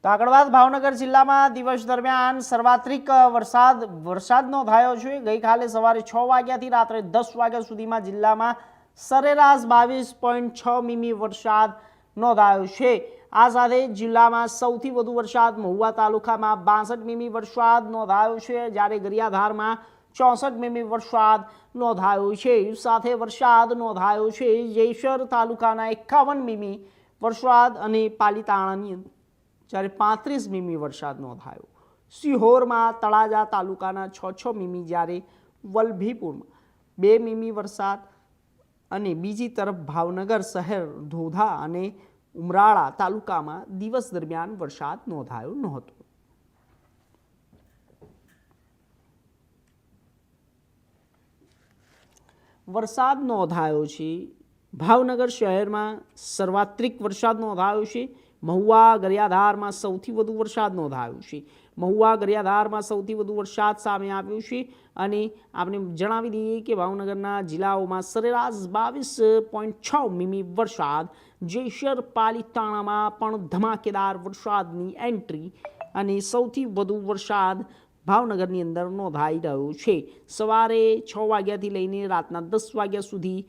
તો આગળ વાત ભાવનગર જિલ્લામાં દિવસ દરમિયાન સર્વાત્રિક વરસાદ નોંધાયો છે। ગઈકાલે સવારે 6 વાગ્યાથી રાત્રે 10 વાગ્યા સુધીમાં જિલ્લામાં સરેરાશ 22.6 મીમી વરસાદ નોંધાયો છે। આ સાથે જિલ્લામાં સૌથી વધુ વરસાદ મહુવા તાલુકામાં 62 મીમી વરસાદ નોંધાયો છે, જ્યારે ગરિયાધારમાં 64 મીમી વરસાદ નોંધાયો છે। સાથે વરસાદ નોંધાયો છે જેસર તાલુકાના 51 મીમી વરસાદ અને પાલીતાણાની જ્યારે 35 મીમી વરસાદ નોંધાયો। સિહોરમાં તળાજા તાલુકાના 6 મીમી, જ્યારે વલભીપુરમાં 2 મીમી વરસાદ અને બીજી તરફ ભાવનગર શહેર, ધોધા અને ઉમરાળા તાલુકામાં દિવસ દરમિયાન વરસાદ નોંધાયો નહોતો। વરસાદ નોંધાયો છે। ભાવનગર શહેરમાં સર્વાત્રિક વરસાદ નોંધાયો છે। મહુવા ગરિયાધારમાં સૌથી વધુ વરસાદ નોંધાયો છે। મહુવા ગરિયાધારમાં સૌથી વધુ વરસાદ સામે આવ્યો છે અને આપણે જણાવી દઈએ કે ભાવનગરના જિલ્લાઓમાં સરેરાશ 22.6 મીમી વરસાદ, જેસર પાલીતાણામાં પણ ધમાકેદાર વરસાદની એન્ટ્રી અને સૌથી વધુ વરસાદ ભાવનગરની અંદર નોંધાઈ રહ્યો છે। સવારે 6 વાગ્યાથી લઈને રાતના 10 વાગ્યા સુધી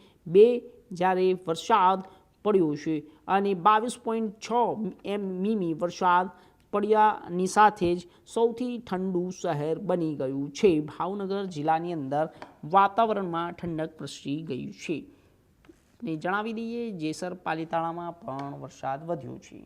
જ્યારે વરસાદ પડ્યો છે અને 22.6 મીમી વરસાદ પડ્યાની સાથે જ સૌથી ઠંડુ શહેર બની ગયું છે। ભાવનગર જિલ્લાની અંદર વાતાવરણમાં ઠંડક પ્રસરી ગયું છે। જણાવી દઈએ જેસર પાલીતાણામાં પણ વરસાદ વધ્યો છે।